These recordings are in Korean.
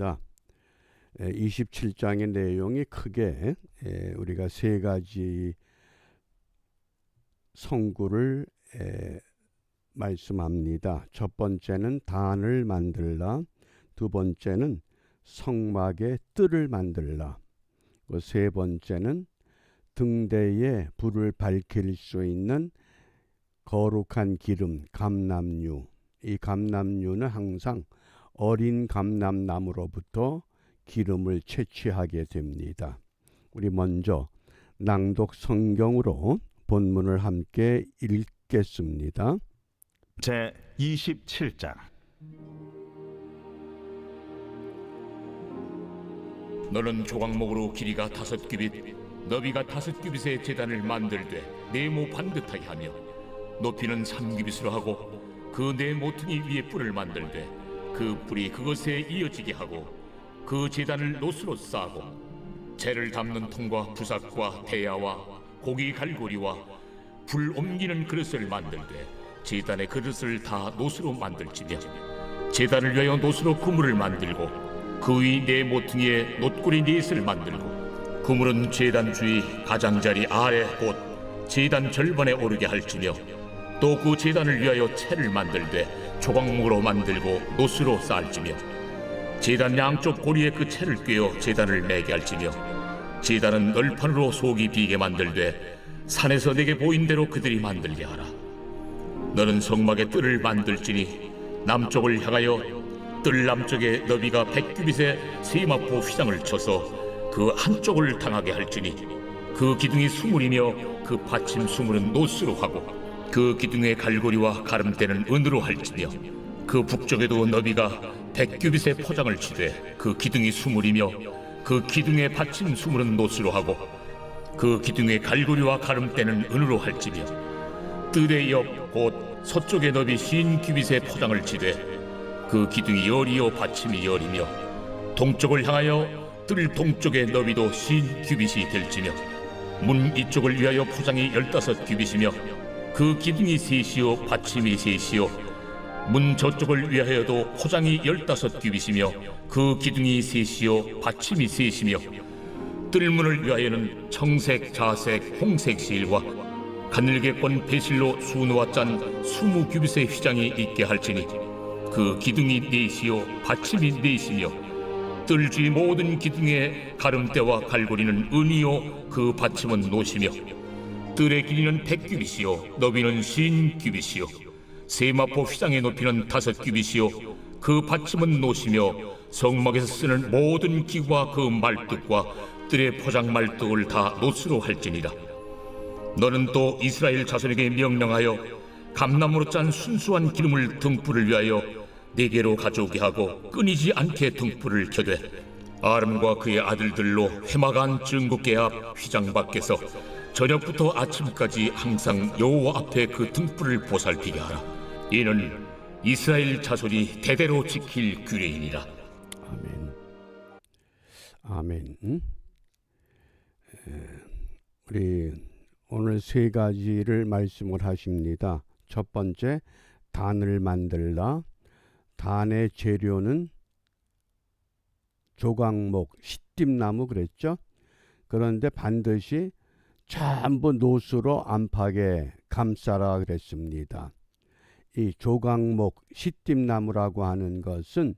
하겠습니다. 27장의 내용이 크게 우리가 세 가지 성구를 말씀합니다. 첫 번째는 단을 만들라, 두 번째는 성막의 뜰을 만들라, 세 번째는 등대에 불을 밝힐 수 있는 거룩한 기름, 감람유. 이 감람유는 항상 어린 감람나무로부터 기름을 채취하게 됩니다. 우리 먼저 낭독 성경으로 본문을 함께 읽겠습니다. 제 27장. 너는 조각목으로 길이가 5규빗, 너비가 5규빗의 제단을 만들되 네모 반듯하게 하며 높이는 3규빗으로 하고 그 네 모퉁이 위에 뿔을 만들되 그 뿔이 그것에 이어지게 하고 그 제단을 노수로 싸고 재를 담는 통과 부삭과 대야와 고기 갈고리와 불 옮기는 그릇을 만들되 제단의 그릇을 다 노수로 만들지며 제단을 위하여 노수로 그물을 만들고 그 위 네 모퉁이에 놋구리 넷을 만들고 그물은 제단 주위 가장자리 아래 곧 제단 절반에 오르게 할지며 또 그 제단을 위하여 채를 만들되 조각목으로 만들고 노수로 쌓을지며 제단 양쪽 고리에 그 채를 꿰어 제단을 매게 할지며 제단은 널판으로 속이 비게 만들되 산에서 내게 보인 대로 그들이 만들게 하라. 너는 성막의 뜰을 만들지니 남쪽을 향하여 뜰 남쪽에 너비가 100규빗의 세마포 휘장을 쳐서 그 한쪽을 당하게 할지니 그 기둥이 수물이며 그 받침 수물은 노수로 하고 그 기둥의 갈고리와 가름대는 은으로 할지며 그 북쪽에도 너비가 100규빗의 포장을 치되 그 기둥이 수물이며 그 기둥의 받침 수물은 노수로 하고 그 기둥의 갈고리와 가름대는 은으로 할지며 뜰의 옆 곧 서쪽의 너비 50규빗의 포장을 치되 그 기둥이 열이요 받침이 열이며 동쪽을 향하여 뜰 동쪽의 너비도 50규빗이 될지며 문 이쪽을 위하여 포장이 15규빗이며 그 기둥이 셋이요 받침이 셋이요 문 저쪽을 위하여도 포장이 15규빗이며 그 기둥이 셋이요 받침이 셋이며 뜰문을 위하여는 청색, 자색, 홍색 실과 가늘게꼰 배실로 수놓아 짠 20규빗의 휘장이 있게 할지니 그 기둥이 넷이요 받침이 넷이며 뜰 주위 모든 기둥의 가름대와 갈고리는 은이요 그 받침은 노시며 뜰의 길이는 100규빗이요 너비는 50규빗이요 세마포 휘장의 높이는 5규빗이요 그 받침은 노시며 성막에서 쓰는 모든 기구와 그 말뚝과 뜰의 포장 말뚝을 다 노수로 할지니라. 너는 또 이스라엘 자손에게 명령하여 감나무로 짠 순수한 기름을 등불을 위하여 네게로 가져오게 하고 끊이지 않게 등불을 켜되 아름과 그의 아들들로 회막안 증거궤 앞 휘장 밖에서 저녁부터 아침까지 항상 여호와 앞에 그 등불을 보살피게 하라. 이는 이스라엘 자손이 대대로 지킬 규례이니라. 아멘. 아멘. 우리 오늘 세 가지를 말씀을 하십니다. 첫 번째, 단을 만들라. 단의 재료는 조각목, 시띠나무 그랬죠. 그런데 반드시 전부 노수로 안팎에 감싸라 그랬습니다. 이 조각목, 시띠나무라고 하는 것은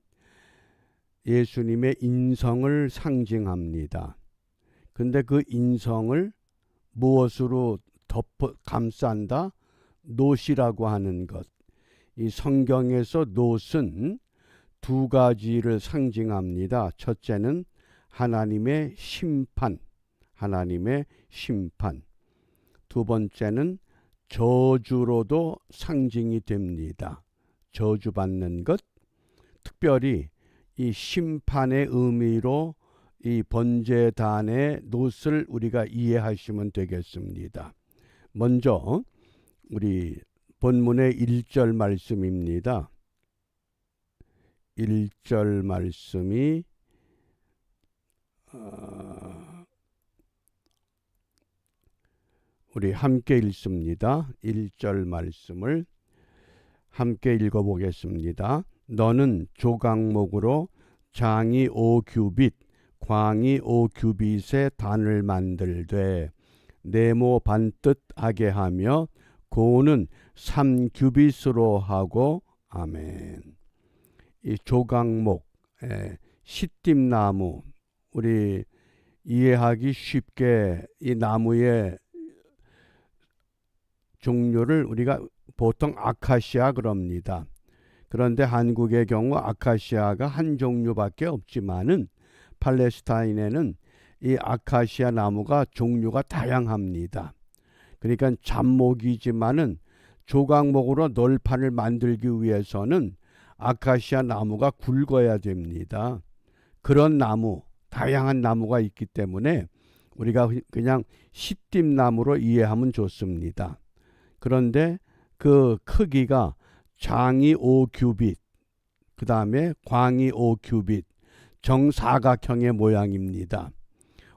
예수님의 인성을 상징합니다. 근데 그 인성을 무엇으로 감싼다? 놋이라고 하는 것. 이 성경에서 놋은 두 가지를 상징합니다. 첫째는 하나님의 심판, 하나님의 심판. 두 번째는 저주로도 상징이 됩니다. 저주받는 것. 특별히 이 심판의 의미로 이 번제단의 놋을 우리가 이해하시면 되겠습니다. 먼저 우리 본문의 1절 말씀입니다. 1절 말씀이 우리 함께 읽습니다. 1절 말씀을 함께 읽어보겠습니다. 너는 조각목으로 장이 5규빗, 광이 5규빗의 단을 만들되 네모 반뜻하게 하며 고는 3규빗으로 하고. 아멘. 이 조각목, 시띠나무, 우리 이해하기 쉽게 이 나무의 종류를 우리가 보통 아카시아 그럽니다. 그런데 한국의 경우 아카시아가 한 종류밖에 없지만은 팔레스타인에는 이 아카시아 나무가 종류가 다양합니다. 그러니까 잡목이지만은 조각목으로 널판을 만들기 위해서는 아카시아 나무가 굵어야 됩니다. 그런 나무, 다양한 나무가 있기 때문에 우리가 그냥 시띠나무로 이해하면 좋습니다. 그런데 그 크기가 장이 5규빗, 그 다음에 광이 5규빗, 정사각형의 모양입니다.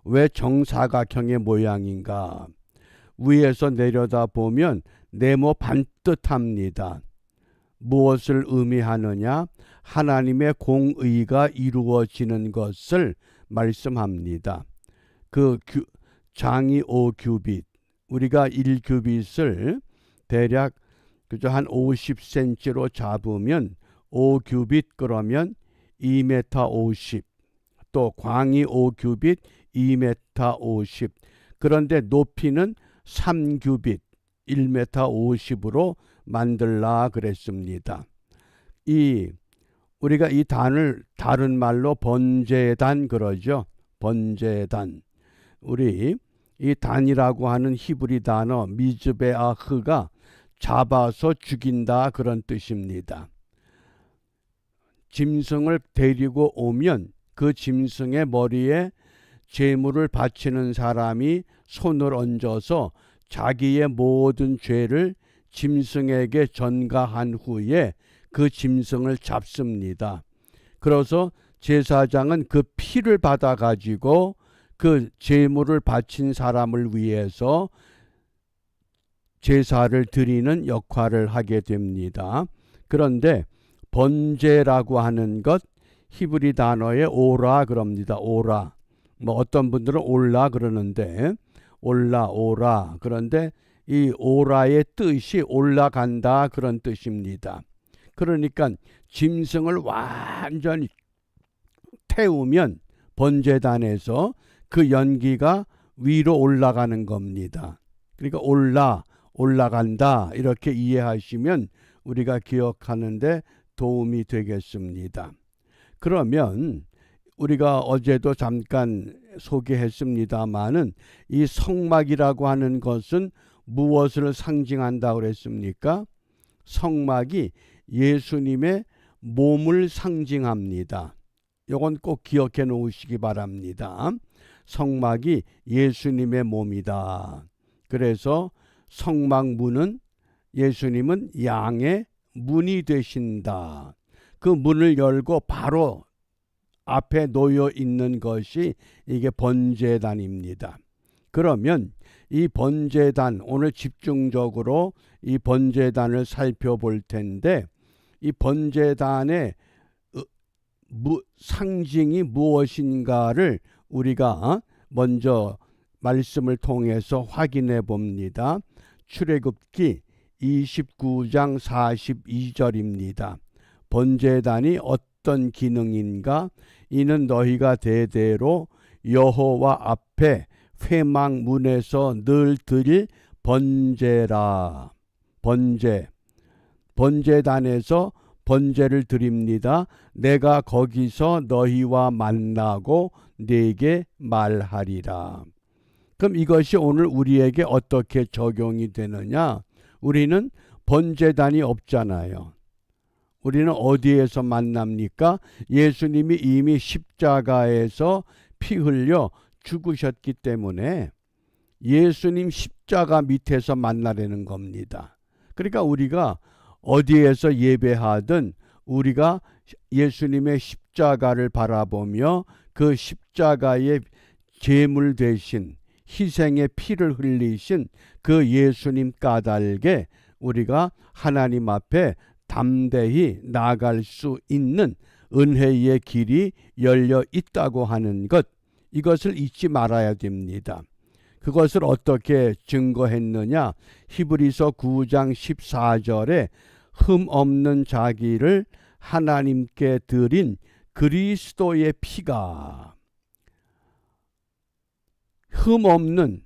왜 정사각형의 모양인가? 위에서 내려다 보면 네모 반듯합니다. 무엇을 의미하느냐? 하나님의 공의가 이루어지는 것을 말씀합니다. 그 장이 5규빗, 우리가 1규빗을 대략 그저 한 50cm로 잡으면 5규빗 그러면 2m 50, 또 광이 5규빗 2m 50. 그런데 높이는 3규빗 1m 50으로 만들라 그랬습니다. 우리가 이 단을 다른 말로 번제단 그러죠. 번제단. 우리 이 단이라고 하는 히브리 단어 미즈베아흐가 잡아서 죽인다 그런 뜻입니다. 짐승을 데리고 오면 그 짐승의 머리에 제물을 바치는 사람이 손을 얹어서 자기의 모든 죄를 짐승에게 전가한 후에 그 짐승을 잡습니다. 그래서 제사장은 그 피를 받아 가지고 그 제물을 바친 사람을 위해서 제사를 드리는 역할을 하게 됩니다. 그런데 번제라고 하는 것 히브리 단어에 오라 그럽니다. 오라. 어떤 분들은 올라 그러는데 오라. 그런데 이 오라의 뜻이 올라간다 그런 뜻입니다. 그러니까 짐승을 완전히 태우면 번제단에서 그 연기가 위로 올라가는 겁니다. 그러니까 올라간다 이렇게 이해하시면 우리가 기억하는데 도움이 되겠습니다. 그러면 우리가 어제도 잠깐 소개했습니다마는 이 성막이라고 하는 것은 무엇을 상징한다고 그랬습니까? 성막이 예수님의 몸을 상징합니다. 이건 꼭 기억해 놓으시기 바랍니다. 성막이 예수님의 몸이다. 그래서 성막 문은 예수님은 양의 문이 되신다. 그 문을 열고 바로 앞에 놓여 있는 것이 이게 번제단입니다. 그러면 이 번제단, 오늘 집중적으로 이 번제단을 살펴볼 텐데 이 번제단의 상징이 무엇인가를 우리가 먼저 말씀을 통해서 확인해 봅니다. 출애굽기 29장 42절입니다. 번제단이 어떤 기능인가? 이는 너희가 대대로 여호와 앞에 회막문에서 늘 드릴 번제라. 번제단에서 번제를 드립니다. 내가 거기서 너희와 만나고 네게 말하리라. 그럼 이것이 오늘 우리에게 어떻게 적용이 되느냐? 우리는 번제단이 없잖아요. 우리는 어디에서 만납니까? 예수님이 이미 십자가에서 피 흘려 죽으셨기 때문에 예수님 십자가 밑에서 만나려는 겁니다. 그러니까 우리가 어디에서 예배하든 우리가 예수님의 십자가를 바라보며 그 십자가의 제물 대신 희생의 피를 흘리신 그 예수님 까닭에 우리가 하나님 앞에 담대히 나아갈 수 있는 은혜의 길이 열려 있다고 하는 것, 이것을 잊지 말아야 됩니다. 그것을 어떻게 증거했느냐? 히브리서 9장 14절에 흠 없는 자기를 하나님께 드린 그리스도의 피가, 흠 없는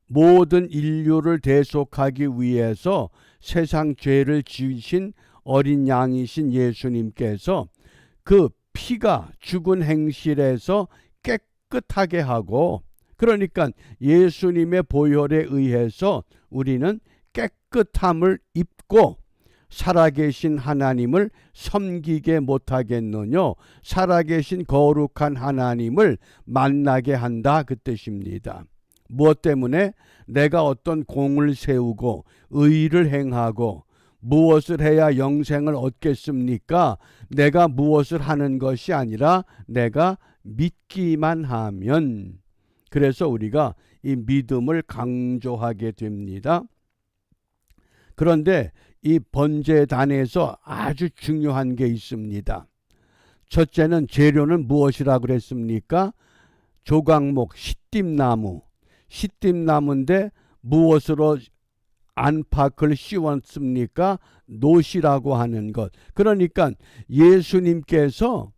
모든 인류를 대속하기 위해서 세상 죄를 지으신 어린 양이신 예수님께서 그 피가 죽은 행실에서 깨끗하게 하고, 그러니까 예수님의 보혈에 의해서 우리는 깨끗함을 입고 살아계신 하나님을 섬기게 못하겠느냐? 살아계신 거룩한 하나님을 만나게 한다, 그 뜻입니다. 무엇 때문에? 내가 어떤 공을 세우고 의를 행하고 무엇을 해야 영생을 얻겠습니까? 내가 무엇을 하는 것이 아니라 내가 믿기만 하면. 그래서 우리가 이 믿음을 강조하게 됩니다. 그런데 이 번제단에서 아주 중요한 게 있습니다. 첫째는 재료는 무엇이라고 그랬습니까? 조각목, 시띠나무. 시띠나무인데 무엇으로 안팎을 씌웠습니까? 노시라고 하는 것. 그러니까 예수님께서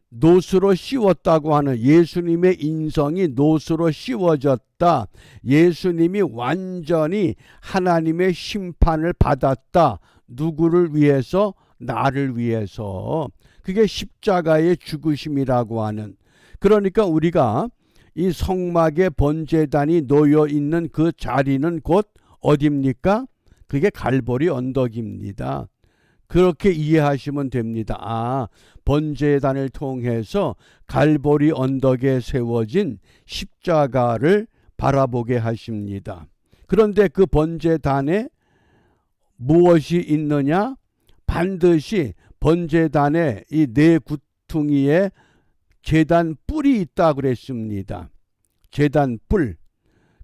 노수로 씌웠다고 하는, 예수님의 인성이 노수로 씌워졌다. 예수님이 완전히 하나님의 심판을 받았다. 누구를 위해서? 나를 위해서. 그게 십자가의 죽으심이라고 하는. 그러니까 우리가 이 성막에 번제단이 놓여 있는 그 자리는 곧 어디입니까? 그게 갈보리 언덕입니다. 그렇게 이해하시면 됩니다. 아, 번제단을 통해서 갈보리 언덕에 세워진 십자가를 바라보게 하십니다. 그런데 그 번제단에 무엇이 있느냐? 반드시 번제단의 이 네 구퉁이에 제단 뿔이 있다 그랬습니다. 제단 뿔.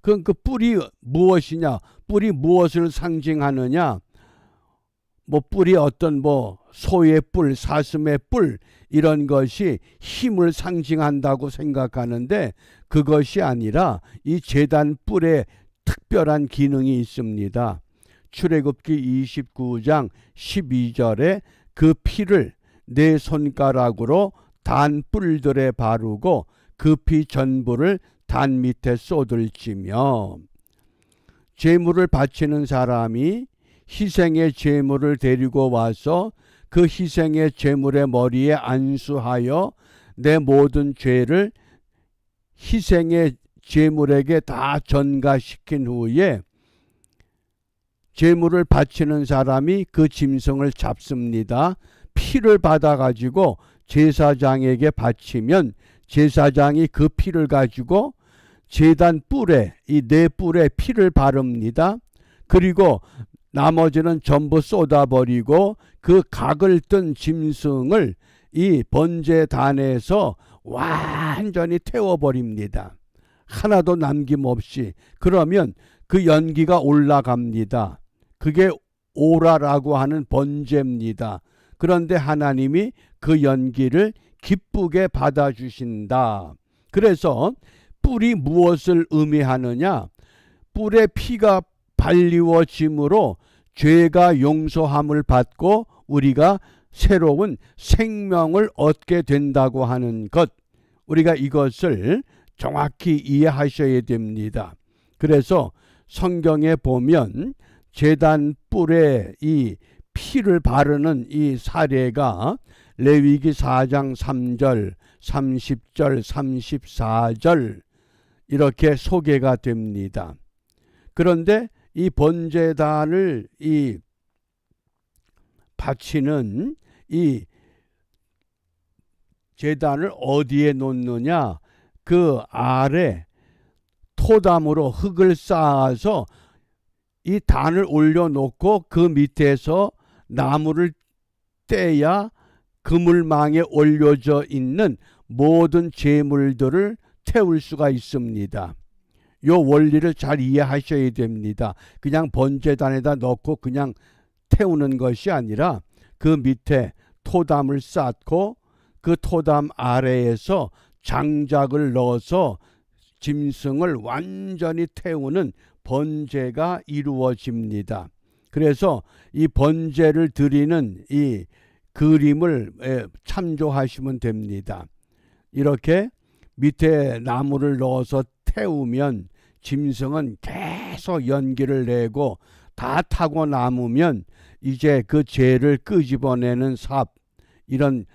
그 뿔이 무엇이냐? 뿔이 무엇을 상징하느냐? 뭐 뿔이 어떤 소의 뿔, 사슴의 뿔, 이런 것이 힘을 상징한다고 생각하는데 그것이 아니라 이 제단 뿔에 특별한 기능이 있습니다. 출애굽기 29장 12절에 그 피를 네 손가락으로 단 뿔들에 바르고 그 피 전부를 단 밑에 쏟을지며, 제물을 바치는 사람이 희생의 제물을 데리고 와서 그 희생의 제물의 머리에 안수하여 내 모든 죄를 희생의 제물에게 다 전가시킨 후에 제물을 바치는 사람이 그 짐승을 잡습니다. 피를 받아가지고 제사장에게 바치면 제사장이 그 피를 가지고 제단 뿔에, 이 네 뿔에 피를 바릅니다. 그리고 나머지는 전부 쏟아버리고 그 각을 뜬 짐승을 이 번제단에서 완전히 태워버립니다. 하나도 남김없이. 그러면 그 연기가 올라갑니다. 그게 오라라고 하는 번제입니다. 그런데 하나님이 그 연기를 기쁘게 받아주신다. 그래서 뿔이 무엇을 의미하느냐? 뿔의 피가 발리워짐으로 죄가 용서함을 받고 우리가 새로운 생명을 얻게 된다고 하는 것. 우리가 이것을 정확히 이해하셔야 됩니다. 그래서 성경에 보면 제단 뿔에 이 피를 바르는 이 사례가 레위기 4장 3절, 30절, 34절 이렇게 소개가 됩니다. 그런데 이 번제단을 이 바치는 이 제단을 어디에 놓느냐? 그 아래 토담으로 흙을 쌓아서 이 단을 올려놓고 그 밑에서 나무를 떼야 그물망에 올려져 있는 모든 제물들을 태울 수가 있습니다. 요 원리를 잘 이해하셔야 됩니다. 그냥 번제단에다 넣고 그냥 태우는 것이 아니라 그 밑에 토담을 쌓고 그 토담 아래에서 장작을 넣어서 짐승을 완전히 태우는 번제가 이루어집니다. 그래서 이 번제를 드리는 이 그림을 참조하시면 됩니다. 이렇게 밑에 나무를 넣어서 태우면 짐승은 계속 연기를 내고 다 타고 남으면 이제 그 죄를 끄집어내는 삽, 이런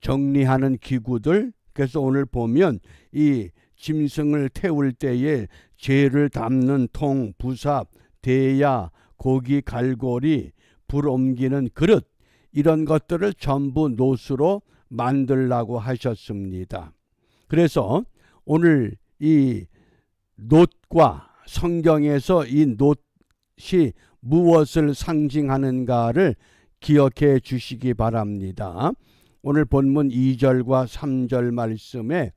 정리하는 기구들, 그래서 오늘 보면 이 짐승을 태울 때에 죄를 담는 통, 부삽, 대야, 고기 갈고리, 불 옮기는 그릇, 이런 것들을 전부 놋으로 만들라고 하셨습니다. 그래서 오늘 이 놋과 성경에서 이 놋이 무엇을 상징하는가를 기억해 주시기 바랍니다. 오늘 본문 2절과 3절 말씀에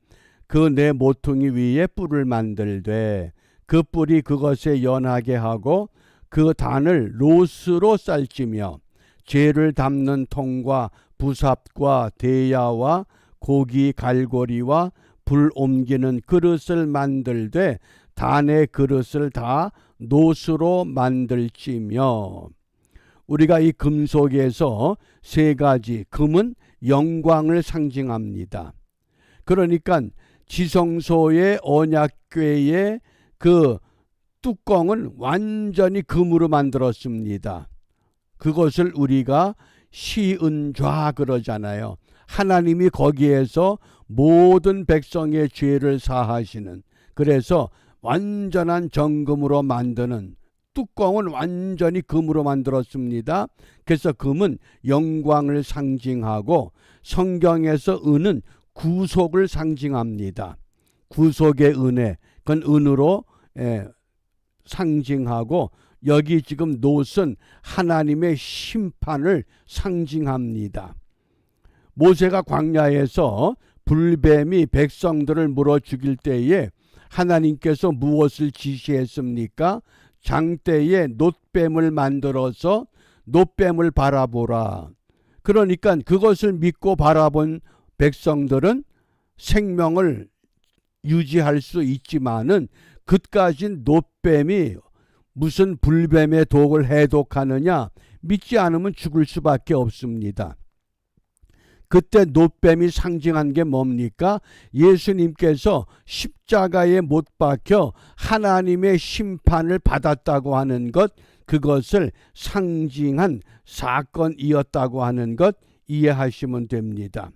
그 내 모퉁이 위에 뿔을 만들되 그 뿔이 그것에 연하게 하고 그 단을 롯으로 쌀지며 죄를 담는 통과 부삽과 대야와 고기 갈고리와 불 옮기는 그릇을 만들되 단의 그릇을 다 놋으로 만들지며. 우리가 이 금속에서 세 가지, 금은 영광을 상징합니다. 그러니까 지성소의 언약궤의 그 뚜껑은 완전히 금으로 만들었습니다. 그것을 우리가 시은좌 그러잖아요. 하나님이 거기에서 모든 백성의 죄를 사하시는, 그래서 완전한 정금으로 만드는, 뚜껑은 완전히 금으로 만들었습니다. 그래서 금은 영광을 상징하고 성경에서 은은 구속을 상징합니다. 구속의 은혜, 그건 은으로 상징하고, 여기 지금 놋은 하나님의 심판을 상징합니다. 모세가 광야에서 불뱀이 백성들을 물어 죽일 때에 하나님께서 무엇을 지시했습니까? 장대에 놋뱀을 만들어서 놋뱀을 바라보라. 그러니까 그것을 믿고 바라본 백성들은 생명을 유지할 수 있지만은 그까진 놋뱀이 무슨 불뱀의 독을 해독하느냐, 믿지 않으면 죽을 수밖에 없습니다. 그때 놋뱀이 상징한 게 뭡니까? 예수님께서 십자가에 못 박혀 하나님의 심판을 받았다고 하는 것, 그것을 상징한 사건이었다고 하는 것 이해하시면 됩니다.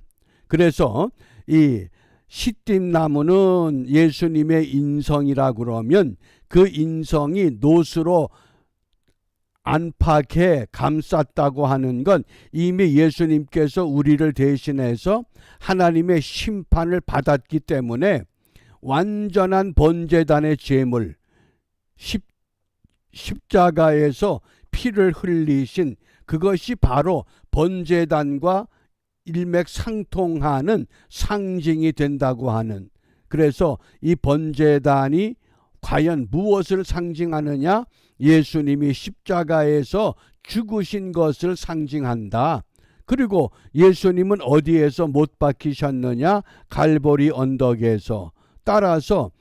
그래서 이 시띠나무는 예수님의 인성이라 그러면 그 인성이 놋으로 안팎에 감쌌다고 하는 건 이미 예수님께서 우리를 대신해서 하나님의 심판을 받았기 때문에 완전한 번제단의 제물, 십자가에서 피를 흘리신 그것이 바로 번제단과 일맥상통하는 상징이 된다고 하는, 그래서 이 번제단이 과연 무엇을 상징하느냐? 예수님이 십자가에서 죽으신 것을 상징한다. 그리고 예수님은 어디에서 못 박히셨느냐? 갈보리 언덕에서. 따라서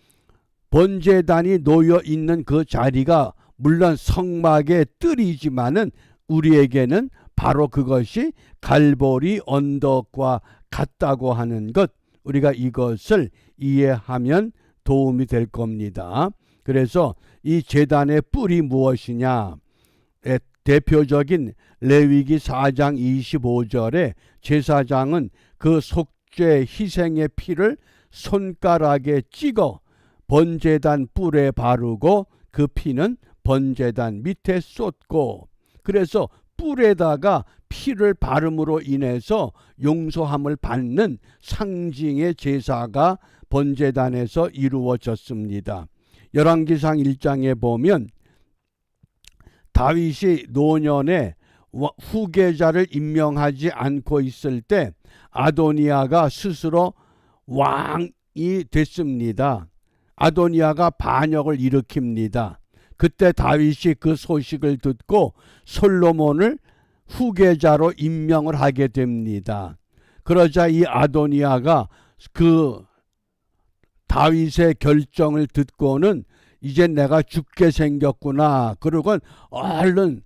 번제단이 놓여 있는 그 자리가 물론 성막의 뜰이지만은 우리에게는 바로 그것이 갈보리 언덕과 같다고 하는 것, 우리가 이것을 이해하면 도움이 될 겁니다. 그래서 이 제단의 뿔이 무엇이냐? 대표적인 레위기 4장 25절에 제사장은 그 속죄 희생의 피를 손가락에 찍어 번제단 뿔에 바르고 그 피는 번제단 밑에 쏟고, 그래서 뿔에다가 피를 바름으로 인해서 용서함을 받는 상징의 제사가 번제단에서 이루어졌습니다. 열왕기상 1장에 보면 다윗이 노년에 후계자를 임명하지 않고 있을 때 아도니아가 스스로 왕이 됐습니다. 아도니아가 반역을 일으킵니다. 그때 다윗이 그 소식을 듣고 솔로몬을 후계자로 임명을 하게 됩니다. 그러자 이 아도니아가 그 다윗의 결정을 듣고는 이제 내가 죽게 생겼구나. 그러곤 얼른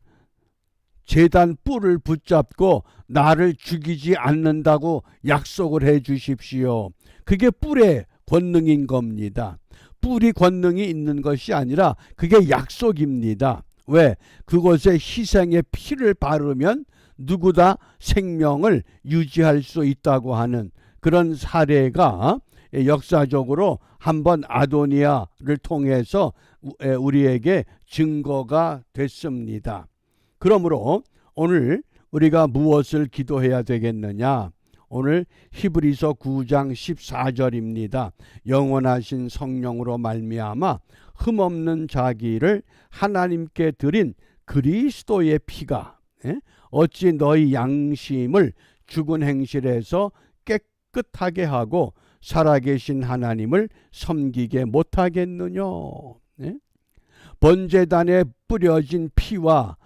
제단 뿔을 붙잡고 나를 죽이지 않는다고 약속을 해 주십시오. 그게 뿔의 권능인 겁니다. 뿔이 권능이 있는 것이 아니라 그게 약속입니다. 왜? 그곳에 희생의 피를 바르면 누구다 생명을 유지할 수 있다고 하는 그런 사례가 역사적으로 한번 아도니아를 통해서 우리에게 증거가 됐습니다. 그러므로 오늘 우리가 무엇을 기도해야 되겠느냐? 오늘 히브리서 9장 14절입니다. 영원하신 성령으로 말미암아 흠없는 자기를 하나님께 드린 그리스도의 피가 어찌 너희 양심을 죽은 행실에서 깨끗하게 하고 살아계신 하나님을 섬기게 못하겠느냐? 번제단에 뿌려진 피와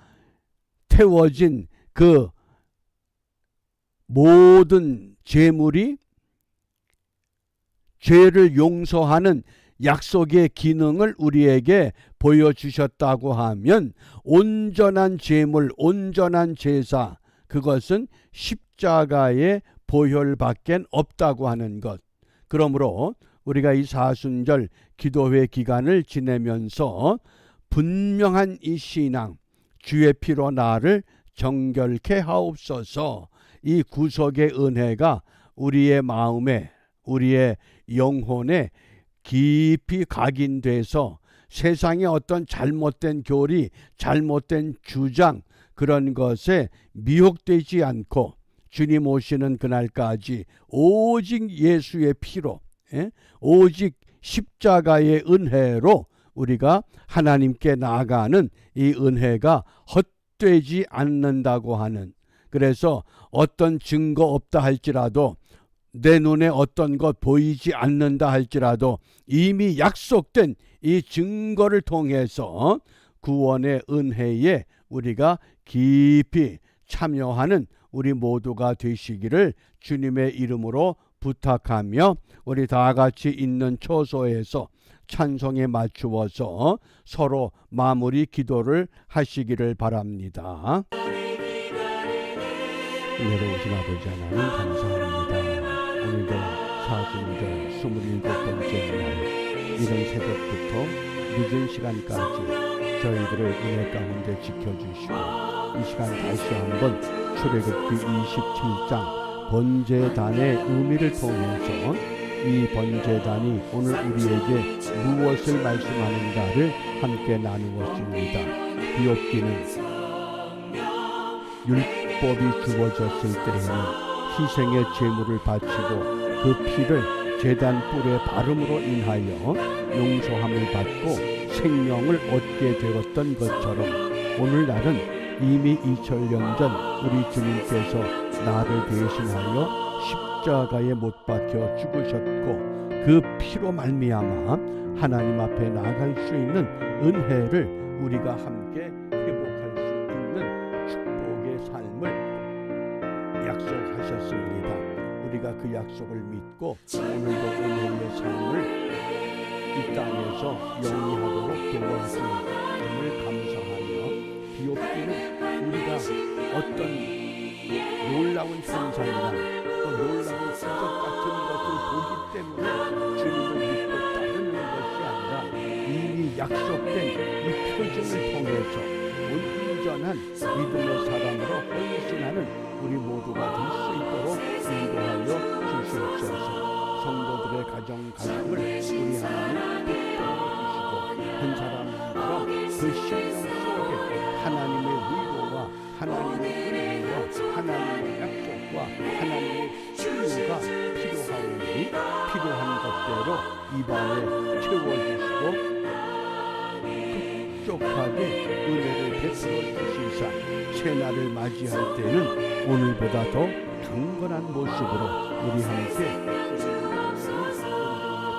태워진 그 모든 제물이 죄를 용서하는 약속의 기능을 우리에게 보여주셨다고 하면 온전한 제물, 온전한 제사, 그것은 십자가의 보혈밖에 없다고 하는 것. 그러므로 우리가 이 사순절 기도회 기간을 지내면서 분명한 이 신앙, 주의 피로 나를 정결케 하옵소서, 이 구속의 은혜가 우리의 마음에, 우리의 영혼에 깊이 각인돼서 세상의 어떤 잘못된 교리, 잘못된 주장, 그런 것에 미혹되지 않고 주님 오시는 그날까지 오직 예수의 피로, 오직 십자가의 은혜로 우리가 하나님께 나아가는 이 은혜가 헛되지 않는다고 하는, 그래서 어떤 증거 없다 할지라도, 내 눈에 어떤 것 보이지 않는다 할지라도 이미 약속된 이 증거를 통해서 구원의 은혜에 우리가 깊이 참여하는 우리 모두가 되시기를 주님의 이름으로 부탁하며, 우리 다 같이 있는 처소에서 찬송에 맞추어서 서로 마무리 기도를 하시기를 바랍니다. 은혜로우신 아버지 하나님 감사합니다. 오늘도 사순절 27번째 날 이른 새벽부터 늦은 시간까지 저희들을 은혜 가운데 지켜주시고, 이 시간 다시 한번 출애굽기 27장 번제단의 의미를 통해서 이 번제단이 오늘 우리에게 무엇을 말씀하는가를 함께 나누었습니다. 비옵기는 율법이 주어졌을 때에는 희생의 제물을 바치고 그 피를 제단 뿔에 바름으로 인하여 용서함을 받고 생명을 얻게 되었던 것처럼, 오늘날은 이미 2000년 전 우리 주님께서 나를 대신하여 십자가에 못 박혀 죽으셨고 그 피로 말미암아 하나님 앞에 나아갈 수 있는 은혜를 우리가 함께 회복할 수 있는 축복의 삶을 약속하셨습니다. 우리가 그 약속을 믿고 오늘도 은혜의 삶을 이 땅에서 영위하도록 도와주심을 감사하며, 비옵기는 우리가 어떤 놀라운 현상이나 또 놀라운 기적 같은 것을 보기 때문에 주님을 믿고 따르는 것이 아니라 이미 약속된 이 표징을 통해서 온전한 믿음의 사람으로 헌신하는 우리 모두가 될 수 있도록 인도하여 주시옵소서. 성도들의 가정을 우리 하나님 붙들어 주시고, 한 사람처럼 그 신령 속에 하나님의 위로와 하나님의 은혜와 하나님의 약속과 하나님의 치유가 필요하오니 필요한 것대로 이 밤에 채워주시고 급속하게 은혜를 베풀어 주시사 새날을 맞이할 때는 오늘보다 더 강건한 모습으로 우리 함께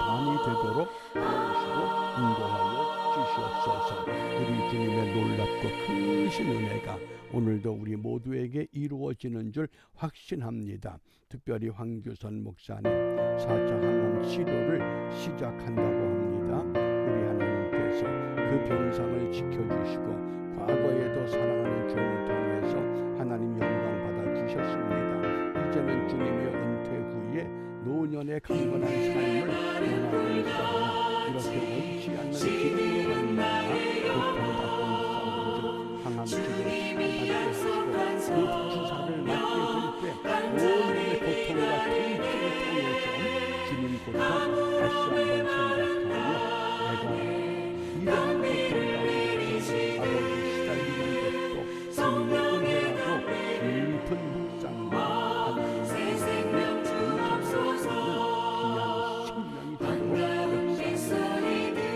밤이 되도록 도우시고 인도하여 주시옵소서. 우리 주님의 놀랍고 크신 은혜가 오늘도 우리 우리 모두에게 이루어지는 줄 확신합니다. 특별히 황규선 목사님 4차 항암 치료를 시작한다고 합니다. 우리 하나님께서 그 병상을 지켜주시고 과거에도 사랑하는 종을 통해서 하나님 영광 받아주셨습니다. 이제는 주님의 은퇴 후에 노년의 강건한 삶을 원하고 있사오나 이렇게 원치 않는 기능으로 인하여 고통받고 있사오니 항암 치료를 잘 받게 하시고 그 주사를 맞게 될 때 온몸의 고통과 통증을 통해서 주님 고통 다시 한번 생각하며 내가 이러한 고통 가운데서 아버지 시달리는 것도 주님의 은혜라고 깊은 묵상과 하나님의 은혜에 감사할 수 있는 귀한 생명이 되도록 역사합니다.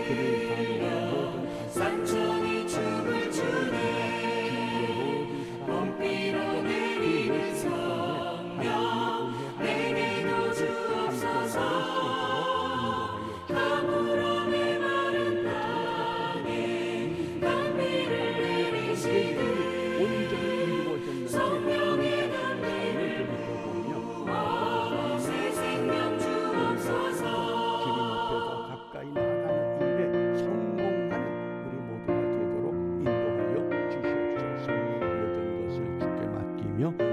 그를 다루어 모든 상처니 죽을 주님의 주의 모든 사랑을 그 모습을 통해 하나님의 은혜 하나님의 은혜를 함께 나눌 수 있도록 인도하여 주시옵소서. 온전히 이루어졌는지 우리 자신의 삶을 돌이켜보며 주님 앞에서 가까이 나가는 일에 성공하는 우리 모두가 되도록 인도하여 주시옵소서. 모든 것을 주께 맡기며